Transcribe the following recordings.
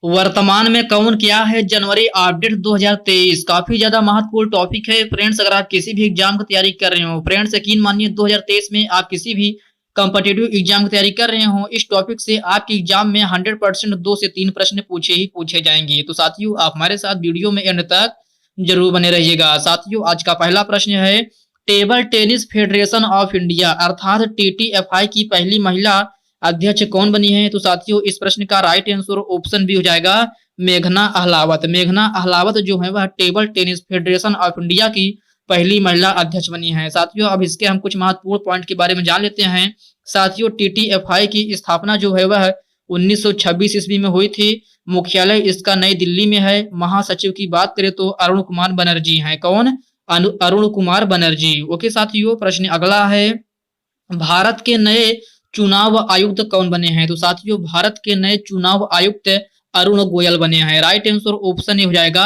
वर्तमान में कौन क्या है जनवरी अपडेट 2023। काफी ज्यादा महत्वपूर्ण टॉपिक है फ्रेंड्स। अगर आप किसी भी एग्जाम की तैयारी कर रहे हो फ्रेंड्स, यकीन मानिए 2023 में आप किसी भी कॉम्पिटिटिव एग्जाम की तैयारी कर रहे हो, इस टॉपिक से आपके एग्जाम में 100% 2 से 3 प्रश्न पूछे ही पूछे जाएंगे। तो साथियों आप हमारे साथ वीडियो में एंड तक जरूर बने रहिएगा। साथियों आज का पहला प्रश्न है, table tennis federation of India अर्थात टीटीएफआई की पहली महिला अध्यक्ष कौन बनी है? तो साथियों इस प्रश्न का राइट आंसर ऑप्शन भी हो जाएगा मेघना अहलावत। मेघना अहलावत जो है वह table tennis federation of India की पहली महिला अध्यक्ष बनी है। साथियों अब इसके हम कुछ महत्वपूर्ण पॉइंट के बारे में जान लेते हैं। साथियों टीटीएफआई की स्थापना जो है वह 1926 ईस्वी में हुई थी। मुख्यालय इसका नई दिल्ली में है। महासचिव की बात करें तो अरुण कुमार बनर्जी हैं। कौन? अरुण कुमार बनर्जी। ओके साथियों प्रश्न अगला है, भारत के नए चुनाव आयुक्त कौन बने हैं? तो साथियों भारत के नए चुनाव आयुक्त अरुण गोयल बने हैं। राइट आंसर ऑप्शन ए हो जाएगा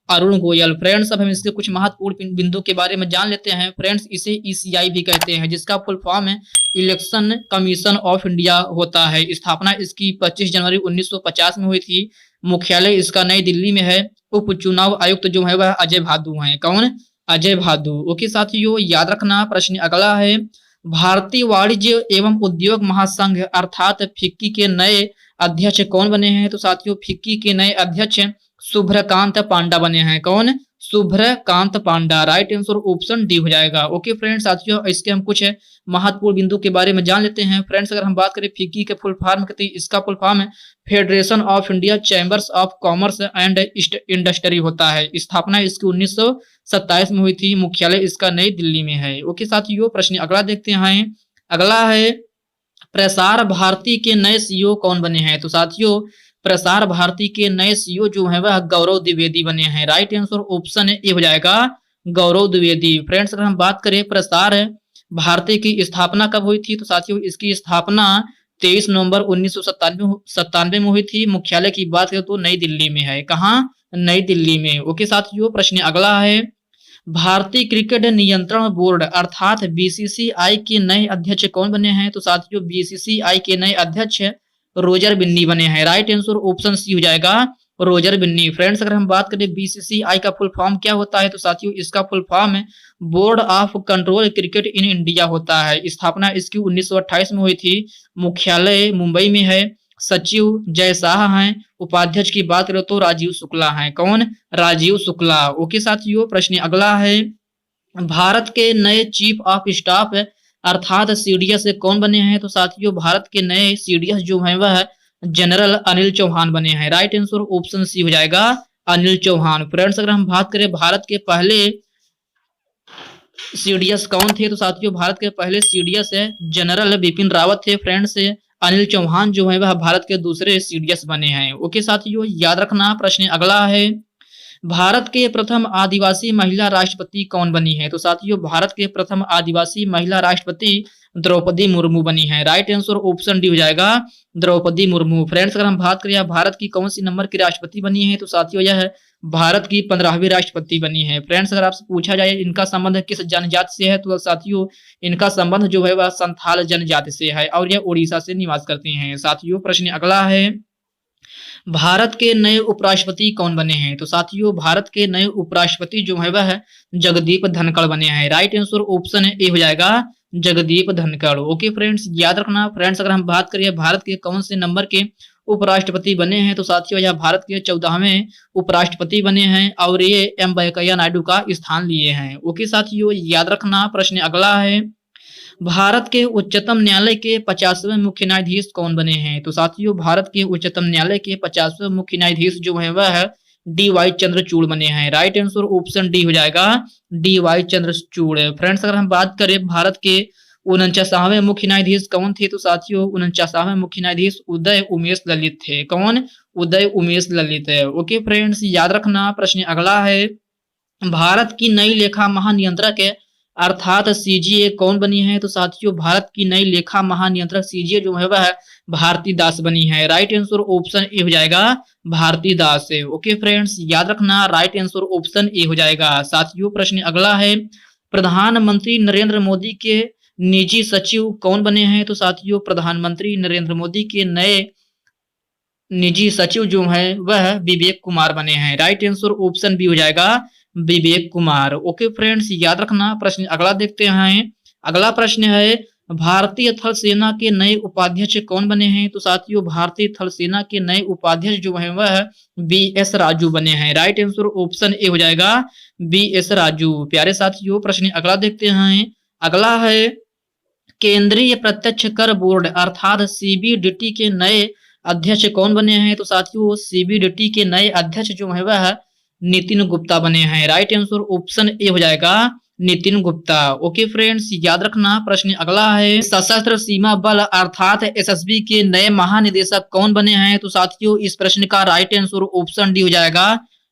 अरुण गोयल। फ्रेंड्स अब हम इसके कुछ महत्वपूर्ण बिंदु के बारे में जान लेते हैं। फ्रेंड्स इसे ईसीआई भी कहते हैं, जिसका फुल फॉर्म है इलेक्शन कमीशन ऑफ इंडिया होता है। स्थापना इसकी 25 जनवरी 1950 में हुई थी। मुख्यालय इसका नई दिल्ली में है। उप चुनाव आयुक्त जो है वह अजय भादु हैं। कौन? अजय भादु। ओके साथियों याद रखना। प्रश्न अगला है, भारतीय वाणिज्य एवं उद्योग महासंघ अर्थात फिक्की के नए अध्यक्ष कौन बने हैं? तो साथियों फिक्की के नए अध्यक्ष शुभ्रकांत पांडा बने हैं। कौन? शुभ्रकांत पांडा। राइट आंसर ऑप्शन डी हो जाएगा। ओके फ्रेंड्स साथियों इसके हम कुछ महत्वपूर्ण बिंदु के बारे में जान लेते हैं। फ्रेंड्स अगर हम बात करें फिक्की के फुल फॉर्म कहते हैं, इसका फुल फॉर्म है federation of India chambers of commerce and industry होता है। स्थापना इसकी 1927 में हुई थी। मुख्यालय इसका नई दिल्ली में है। ओके साथियों प्रश्न अगला देखते हैं। अगला है, प्रसार भारती के नए सीईओ कौन बने हैं? तो साथियों प्रसार भारती के नए सीईओ जो है वह गौरव द्विवेदी बने हैं। राइट आंसर ऑप्शन ए हो जाएगा गौरव द्विवेदी। फ्रेंड्स अगर हम बात करें प्रसार भारती की स्थापना कब हुई थी? तो साथियों इसकी स्थापना 23 नवंबर 1997 में हुई थी। मुख्यालय की बात करें तो नई दिल्ली में है। कहाँ? नई दिल्ली में। ओके साथियों प्रश्न अगला है, भारतीय क्रिकेट नियंत्रण बोर्ड अर्थात बीसीसीआई के नए अध्यक्ष कौन बने हैं? तो साथियों बीसीसीआई के नए अध्यक्ष रोजर बिन्नी बने हैं। राइट आंसर ऑप्शन सी हो जाएगा रोजर बिन्नी। फ्रेंड्स अगर हम बात करें बीसीसीआई का फुल फॉर्म क्या होता है? तो साथियों इसका फुल फॉर्म है board of control cricket in India होता है। स्थापना इसकी 1928 में हुई थी। मुख्यालय मुंबई में है। सचिव जय शाह हैं। उपाध्यक्ष की बात करें तो राजीव शुक्ला हैं। कौन? राजीव शुक्ला। ओके साथियों प्रश्न अगला है, भारत के नए चीफ ऑफ स्टाफ अर्थात सीडीएस कौन बने हैं? तो साथियों भारत के नए सीडीएस जो हैं वह जनरल अनिल चौहान बने हैं। राइट आंसर ऑप्शन सी हो जाएगा अनिल चौहान। फ्रेंड्स अगर हम बात करें भारत के पहले सीडीएस कौन थे? तो साथियों भारत के पहले सीडीएस है जनरल बिपिन रावत थे। फ्रेंड्स अनिल चौहान जो है वह भारत के दूसरे सीडीएस बने हैं। ओके साथियों याद रखना। प्रश्न अगला है, भारत के प्रथम आदिवासी महिला राष्ट्रपति कौन बनी है? तो साथियों भारत के प्रथम आदिवासी महिला राष्ट्रपति द्रौपदी मुर्मू बनी है। राइट आंसर ऑप्शन डी हो जाएगा द्रौपदी मुर्मू। फ्रेंड्स अगर हम बात करें भारत की कौन सी नंबर की राष्ट्रपति बनी है? तो साथियों यह भारत की 15वीं राष्ट्रपति बनी है। फ्रेंड्स अगर आपसे पूछा जाए इनका संबंध किस जनजाति से है, तो साथियों इनका संबंध जो है वह संथाल जनजाति से है और यह उड़ीसा से निवास करते हैं। साथियों प्रश्न अगला है, भारत के नए उपराष्ट्रपति कौन बने हैं? तो साथियों भारत के नए उपराष्ट्रपति जो है वह जगदीप धनखड़ बने हैं। राइट आंसर ऑप्शन ए हो जाएगा जगदीप धनखड़। ओके फ्रेंड्स याद रखना। फ्रेंड्स अगर हम बात करें भारत के कौन से नंबर के उपराष्ट्रपति बने हैं? तो साथियों यह भारत के 14वें उपराष्ट्रपति बने हैं और ये एम वेंकैया नायडू का स्थान लिए हैं। ओके साथियों याद रखना। प्रश्न अगला है, भारत के उच्चतम न्यायालय के 50वें मुख्य न्यायाधीश कौन बने हैं? तो साथियों भारत के उच्चतम न्यायालय के 50वें मुख्य न्यायाधीश जो है वह डी वाई चंद्रचूड़ बने हैं। राइट आंसर ऑप्शन डी हो जाएगा डी वाई चंद्रचूड़। फ्रेंड्स अगर हम बात करें भारत के 49वें मुख्य न्यायाधीश कौन थे? तो साथियों 49वें मुख्य न्यायाधीश उदय उमेश ललित थे। कौन? उदय उमेश ललित है। ओके फ्रेंड्स याद रखना। प्रश्न अगला है, भारत की नई लेखा महानियंत्रक अर्थात सीजीए कौन बनी है? तो साथियों भारत की नई लेखा महानियंत्रक सीजीए जो है वह भारती दास बनी है। राइट आंसर ऑप्शन ए हो जाएगा भारती दास। ओके फ्रेंड्स याद रखना राइट आंसर ऑप्शन ए हो जाएगा। साथियों प्रश्न अगला है, प्रधानमंत्री नरेंद्र मोदी के निजी सचिव कौन बने हैं? तो साथियों प्रधानमंत्री नरेंद्र मोदी के नए निजी सचिव जो है वह विवेक कुमार बने हैं। राइट आंसर ऑप्शन बी हो जाएगा विवेक कुमार। ओके फ्रेंड्स, याद रखना। प्रश्न अगला देखते हैं। अगला प्रश्न है भारतीय थल सेना के नए उपाध्यक्ष कौन बने हैं? तो साथियों भारतीय थल सेना के नए उपाध्यक्ष जो है वह बी एस राजू बने हैं। राइट आंसर ऑप्शन ए हो जाएगा बी एस राजू। प्यारे साथियों, प्रश्न अगला देखते हैं। अगला है केंद्रीय प्रत्यक्ष कर बोर्ड अर्थात सीबीडीटी के नए अध्यक्ष कौन बने हैं? तो साथियों सीबीडीटी के नए अध्यक्ष जो है वह नितिन गुप्ता बने हैं। राइट आंसर ऑप्शन ए हो जाएगा नितिन गुप्ता। ओके फ्रेंड्स, याद रखना। प्रश्न अगला है सशस्त्र सीमा बल अर्थात एसएसबी के नए महानिदेशक कौन बने हैं? तो साथियों इस प्रश्न का राइट आंसर ऑप्शन डी हो जाएगा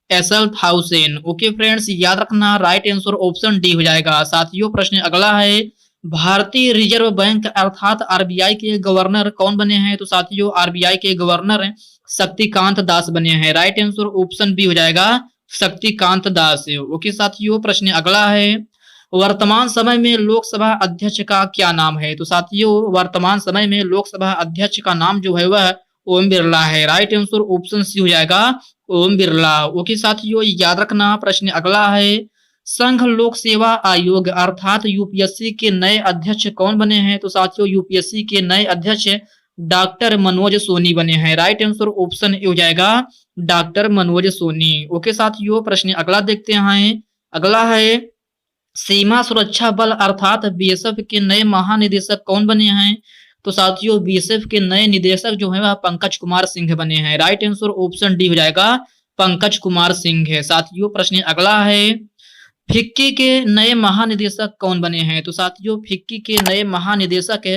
एसएल थाउसेन। ओके फ्रेंड्स, याद रखना। राइट आंसर ऑप्शन डी हो जाएगा। साथियों प्रश्न अगला है भारतीय रिजर्व बैंक अर्थात आरबीआई के गवर्नर कौन बने हैं? तो साथियों आरबीआई के गवर्नर शक्तिकांत दास बने हैं। राइट आंसर ऑप्शन बी हो जाएगा शक्तिकांत दास। ओके साथियों, प्रश्न अगला है वर्तमान समय में लोकसभा अध्यक्ष का क्या नाम है? तो साथियों वर्तमान समय में लोकसभा अध्यक्ष का नाम जो है वह ओम बिरला है। राइट आंसर ऑप्शन सी हो जाएगा ओम बिरला। ओके साथियों, याद रखना। प्रश्न अगला है संघ लोक सेवा आयोग अर्थात यूपीएससी के नए अध्यक्ष कौन बने हैं? तो साथियों यूपीएससी के नए अध्यक्ष डॉक्टर मनोज सोनी बने हैं। राइट आंसर ऑप्शन ए हो जाएगा डॉक्टर मनोज सोनी। ओके साथियों, प्रश्न अगला देखते हैं। अगला है सीमा सुरक्षा बल अर्थात बीएसएफ के नए महानिदेशक कौन बने हैं? तो साथियों बीएसएफ के नए निदेशक जो है वह पंकज कुमार सिंह बने हैं। राइट आंसर ऑप्शन डी हो जाएगा पंकज कुमार सिंह है। साथियों प्रश्न अगला है फिक्की के नए महानिदेशक कौन बने हैं? तो साथियों फिक्की के नए महानिदेशक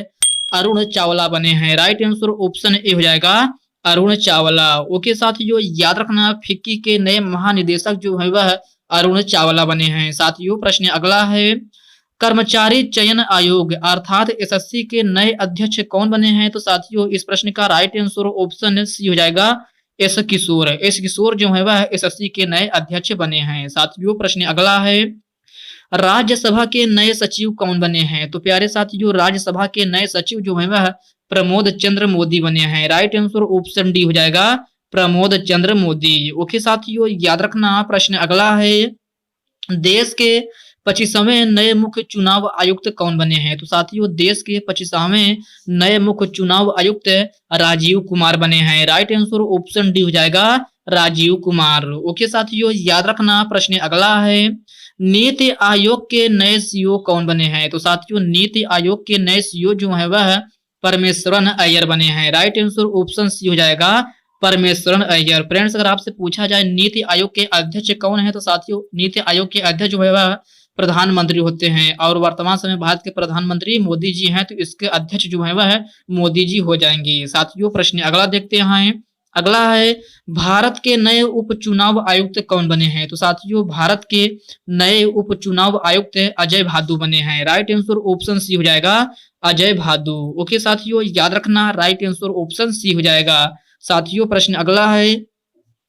अरुण चावला बने हैं। राइट आंसर ऑप्शन ए हो जाएगा अरुण चावला। ओके साथियों, याद रखना फिक्की के नए महानिदेशक जो है वह अरुण चावला बने हैं। साथियों प्रश्न अगला है कर्मचारी चयन आयोग अर्थात एसएससी के नए अध्यक्ष कौन बने हैं? तो साथियों इस प्रश्न का राइट आंसर ऑप्शन सी हो जाएगा एस किशोर। एस किशोर जो है वह एसएससी के नए अध्यक्ष बने हैं। साथियों प्रश्न अगला है राज्यसभा के नए सचिव कौन बने हैं? तो प्यारे साथियों राज्यसभा के नए सचिव जो है वह प्रमोद चंद्र मोदी बने हैं। राइट आंसर ऑप्शन डी हो जाएगा प्रमोद चंद्र मोदी। ओके साथियों, याद रखना। प्रश्न अगला है देश के 25वें नए मुख्य चुनाव आयुक्त कौन बने हैं? तो साथियों देश के 25वें नए मुख्य चुनाव आयुक्त राजीव कुमार बने हैं। राइट आंसर ऑप्शन डी हो जाएगा राजीव कुमार। ओके साथियों, याद रखना। प्रश्न अगला है नीति आयोग के नए सीईओ कौन बने हैं? तो साथियों नीति आयोग के नए सीईओ जो है वह परमेश्वरन अय्यर बने हैं। राइट आंसर ऑप्शन सी हो जाएगा परमेश्वरन अय्यर। फ्रेंड्स अगर आपसे पूछा जाए नीति आयोग के अध्यक्ष कौन है? तो साथियों नीति आयोग के अध्यक्ष जो है वह प्रधानमंत्री होते हैं और वर्तमान समय भारत के प्रधानमंत्री मोदी जी हैं, तो इसके अध्यक्ष जो है वह मोदी जी हो जाएंगे। साथियों प्रश्न अगला देखते हैं। अगला है भारत के नए उप चुनाव आयुक्त कौन बने हैं? तो साथियों भारत के नए उप चुनाव आयुक्त अजय भादु बने हैं। राइट आंसर ऑप्शन सी हो जाएगा अजय भादु। ओके साथियों, याद रखना। राइट आंसर ऑप्शन सी हो जाएगा। साथियों प्रश्न अगला है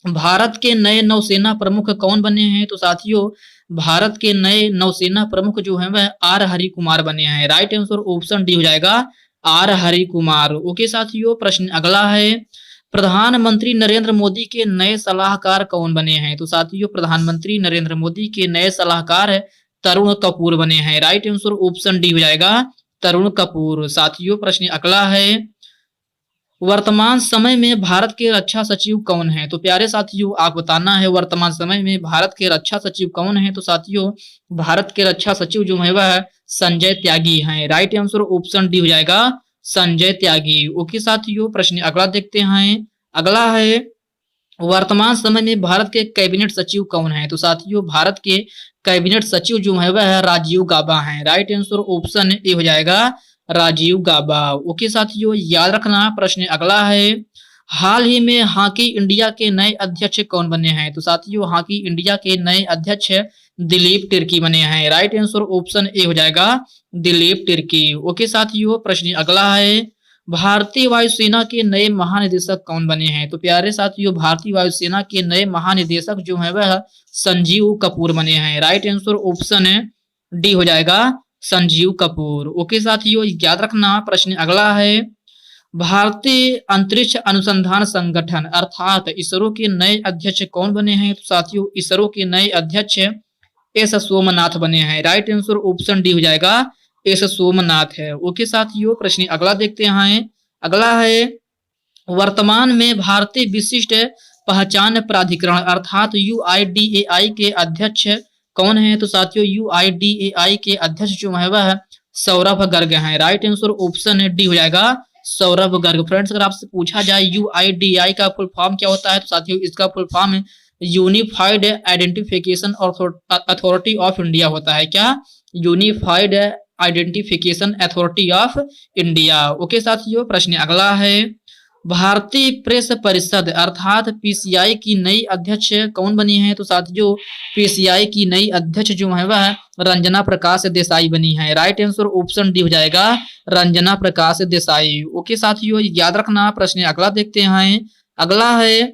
भारत के नए नौसेना प्रमुख कौन बने हैं? तो साथियों भारत के नए नौसेना प्रमुख जो है वह आर हरि कुमार बने हैं। राइट आंसर ऑप्शन डी हो जाएगा आर हरि कुमार। ओके साथियों, प्रश्न अगला है प्रधानमंत्री नरेंद्र मोदी के नए सलाहकार कौन बने हैं? तो साथियों प्रधानमंत्री नरेंद्र मोदी के नए सलाहकार तरुण कपूर बने हैं। राइट आंसर ऑप्शन डी हो जाएगा तरुण कपूर। साथियों प्रश्न अगला है वर्तमान समय में भारत के रक्षा सचिव कौन है? तो प्यारे साथियों आप बताना है वर्तमान समय में भारत के रक्षा सचिव कौन है? तो साथियों भारत के रक्षा सचिव जो है वह संजय त्यागी हैं। राइट आंसर ऑप्शन डी हो जाएगा संजय त्यागी। ओके साथियों, प्रश्न अगला देखते हैं। अगला है वर्तमान समय में भारत के कैबिनेट सचिव कौन है? तो साथियों भारत के कैबिनेट सचिव जो है वह राजीव गाबा हैं। राइट आंसर ऑप्शन ए हो जाएगा राजीव गाबा। ओके साथियों, याद रखना। प्रश्न अगला है हाल ही में हॉकी इंडिया के नए अध्यक्ष कौन बने हैं? तो साथियों हॉकी इंडिया के नए अध्यक्ष दिलीप तिर्की बने हैं। राइट आंसर ऑप्शन ए हो जाएगा दिलीप तिर्की। ओके साथियों, प्रश्न अगला है भारतीय वायुसेना के नए महानिदेशक कौन बने हैं? तो प्यारे साथियों भारतीय वायुसेना के नए महानिदेशक जो है वह संजीव कपूर बने हैं। राइट आंसर ऑप्शन डी हो जाएगा संजीव कपूर। ओके साथियों, याद रखना। प्रश्न अगला है भारतीय अंतरिक्ष अनुसंधान संगठन अर्थात इसरो के नए अध्यक्ष कौन बने हैं? तो साथियों इसरो के नए अध्यक्ष एस सोमनाथ बने हैं। राइट आंसर ऑप्शन डी हो जाएगा, एस सोमनाथ है। ओके साथियों, प्रश्न अगला देखते हैं। अगला है वर्तमान में भारतीय विशिष्ट पहचान प्राधिकरण अर्थात यूआईडीएआई के अध्यक्ष कौन है? तो साथियों यूआईडीएआई के अध्यक्ष जो है वह सौरभ गर्ग हैं। राइट आंसर ऑप्शन डी हो जाएगा, सौरभ गर्ग। फ्रेंड्स अगर आपसे पूछा जाए यूआईडीएआई का फुल फॉर्म क्या होता है, तो साथियों इसका full form unified identification authority of India होता है। क्या? Unified identification authority of India. Okay साथियों, प्रश्न अगला है भारतीय प्रेस परिषद अर्थात पीसीआई की नई अध्यक्ष कौन बनी है? तो साथियों पीसीआई की नई अध्यक्ष जो है वह रंजना प्रकाश देसाई बनी है। राइट आंसर ऑप्शन डी हो जाएगा, रंजना प्रकाश देसाई। ओके साथियों, याद रखना। प्रश्न अगला देखते हैं। अगला है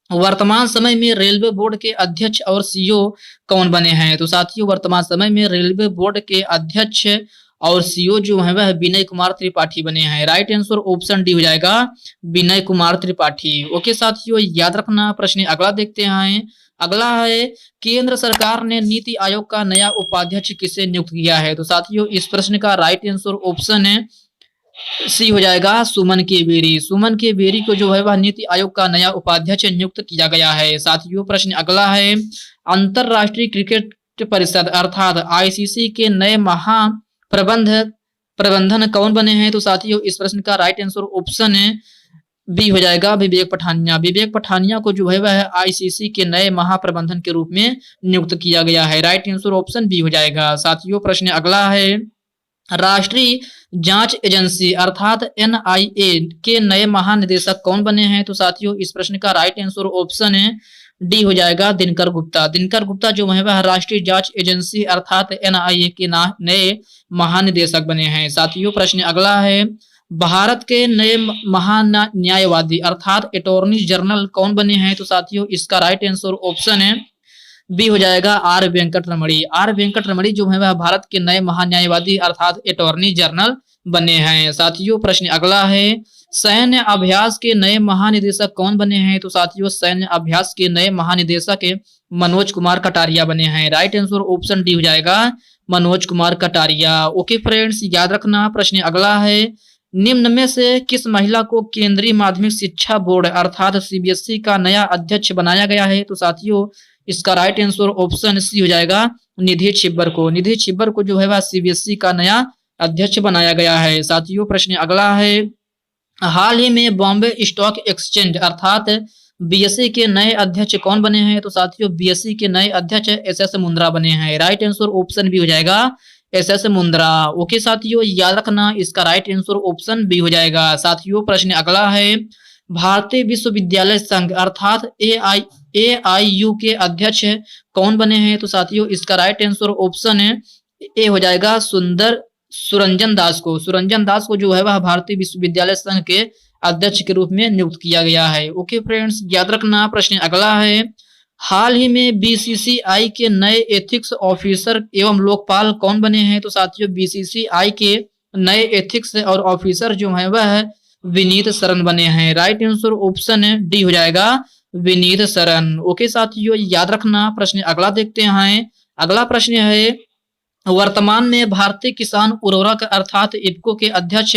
वर्तमान समय में रेलवे बोर्ड के अध्यक्ष और सीईओ कौन बने हैं? तो साथियों वर्तमान समय में रेलवे बोर्ड के अध्यक्ष और सीईओ जो है वह विनय कुमार त्रिपाठी बने हैं। राइट आंसर ऑप्शन डी हो जाएगा, विनय कुमार त्रिपाठी। ओके साथियों, याद रखना। प्रश्न अगला देखते हैं। अगला है केंद्र सरकार ने नीति आयोग का नया उपाध्यक्ष किसे नियुक्त किया है? तो साथियों इस प्रश्न का राइट आंसर ऑप्शन है सी हो जाएगा, सुमन के बेरी। सुमन के बेरी को जो है वह नीति आयोग का नया उपाध्यक्ष नियुक्त किया गया है। साथियों प्रश्न अगला है अंतरराष्ट्रीय क्रिकेट परिषद अर्थात आईसीसी के नए प्रबंधन कौन बने हैं? तो साथियों इस प्रश्न का राइट आंसर ऑप्शन है बी हो जाएगा, विवेक पठानिया। विवेक पठानिया को जो है वह आईसीसी के नए महाप्रबंधन के रूप में नियुक्त किया गया है। राइट आंसर ऑप्शन बी हो जाएगा। साथियों प्रश्न अगला है राष्ट्रीय जांच एजेंसी अर्थात एनआईए के नए महानिदेशक कौन बने हैं? तो साथियों इस प्रश्न का राइट आंसर ऑप्शन है डी हो जाएगा, दिनकर गुप्ता। दिनकर गुप्ता जो है वह राष्ट्रीय जांच एजेंसी अर्थात एनआईए के नए महानिदेशक बने हैं। साथियों प्रश्न अगला है भारत के नए महान्यायवादी अर्थात अटॉर्नी जनरल कौन बने हैं? तो साथियों इसका राइट आंसर ऑप्शन है बी हो जाएगा, are Venkat Ramani. Are Venkat रमणी जो है वह भारत के नए महान्यायवादी अर्थात अटॉर्नी जनरल बने हैं। साथियों प्रश्न अगला है सैन्य अभ्यास के नए महानिदेशक कौन बने हैं? तो साथियों सैन्य अभ्यास के नए महानिदेशक मनोज कुमार कटारिया बने हैं। राइट आंसर ऑप्शन डी हो जाएगा, मनोज कुमार कटारिया। ओके फ्रेंड्स, याद रखना। प्रश्न अगला है निम्न में से किस महिला को केंद्रीय माध्यमिक शिक्षा बोर्ड अर्थात सीबीएसई का नया अध्यक्ष बनाया गया है? तो साथियों इसका राइट आंसर ऑप्शन सी हो जाएगा, निधि छिब्बर को। निधि छिब्बर को जो है वह सीबीएसई का नया अध्यक्ष बनाया गया है। साथियों प्रश्न अगला है हाल ही में बॉम्बे स्टॉक एक्सचेंज अर्थात बीएसई के नए अध्यक्ष कौन बने हैं? तो साथियों बीएसई के नए अध्यक्ष एसएस मुंद्रा बने हैं। राइट आंसर ऑप्शन बी हो जाएगा, एसएस मुंद्रा। ओके साथियों, याद रखना। इसका राइट आंसर ऑप्शन बी हो जाएगा। साथियों प्रश्न अगला है भारतीय विश्वविद्यालय संघ अर्थात एआईयू के अध्यक्ष कौन बने हैं? तो साथियों इसका राइट आंसर ऑप्शन है ए हो जाएगा, सुरंजन दास को। सुरंजन दास को जो है वह भारतीय विश्वविद्यालय संघ के अध्यक्ष के रूप में नियुक्त किया गया है। ओके फ्रेंड्स, याद रखना। प्रश्न अगला है हाल ही में बीसीसीआई के नए एथिक्स ऑफिसर एवं लोकपाल कौन बने हैं? तो साथियों बीसीसीआई के नए एथिक्स और ऑफिसर जो है वह विनीत सरन बने हैं। राइट आंसर ऑप्शन डी हो जाएगा, विनीत सरन। ओके साथियों, याद रखना। प्रश्न अगला देखते हैं। अगला प्रश्न है वर्तमान में भारतीय किसान उर्वरक अर्थात इफ्को के अध्यक्ष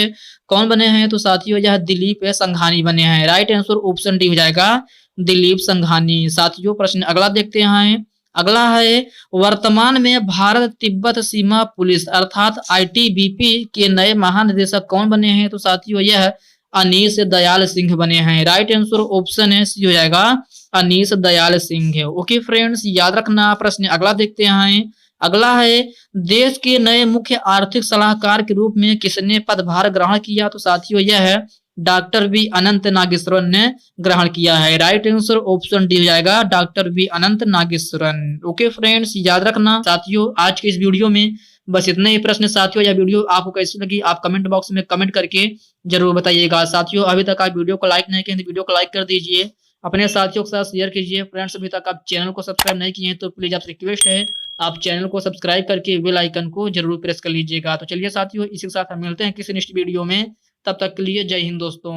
कौन बने हैं? तो साथियों यह दिलीप संघानी बने हैं। राइट आंसर ऑप्शन डी हो जाएगा, दिलीप संघानी। साथियों प्रश्न अगला देखते हैं। अगला है वर्तमान में भारत तिब्बत सीमा पुलिस अर्थात आईटीबीपी के नए महानिदेशक कौन बने हैं? तो साथियों यह अनीश दयाल सिंह बने हैं। राइट आंसर ऑप्शन है सी हो जाएगा, अनीश दयाल सिंह। ओके फ्रेंड्स, याद रखना। प्रश्न अगला देखते हैं। अगला है देश के नए मुख्य आर्थिक सलाहकार के रूप में किसने पदभार ग्रहण किया? तो साथियों यह डॉक्टर वी अनंत नागेश्वरन ने ग्रहण किया है। राइट आंसर ऑप्शन डी हो जाएगा, डॉक्टर वी अनंत नागेश्वरन। ओके फ्रेंड्स, याद रखना। साथियों आज के इस वीडियो में बस इतने ही प्रश्न। साथियों यह वीडियो आपको कैसी लगी आप कमेंट बॉक्स में कमेंट करके जरूर बताइएगा। साथियों अभी तक आप वीडियो को लाइक नहीं किए तो वीडियो को लाइक कर दीजिए, अपने साथियों के साथ शेयर कीजिए। फ्रेंड्स अभी तक आप चैनल को सब्सक्राइब नहीं किए हैं तो प्लीज आपसे रिक्वेस्ट है आप चैनल को सब्सक्राइब करके बेल आइकन को जरूर प्रेस कर लीजिएगा। तो चलिए साथियों इसी के साथ हम मिलते हैं किसी नेक्स्ट वीडियो में। तब तक के लिए जय हिंद दोस्तों।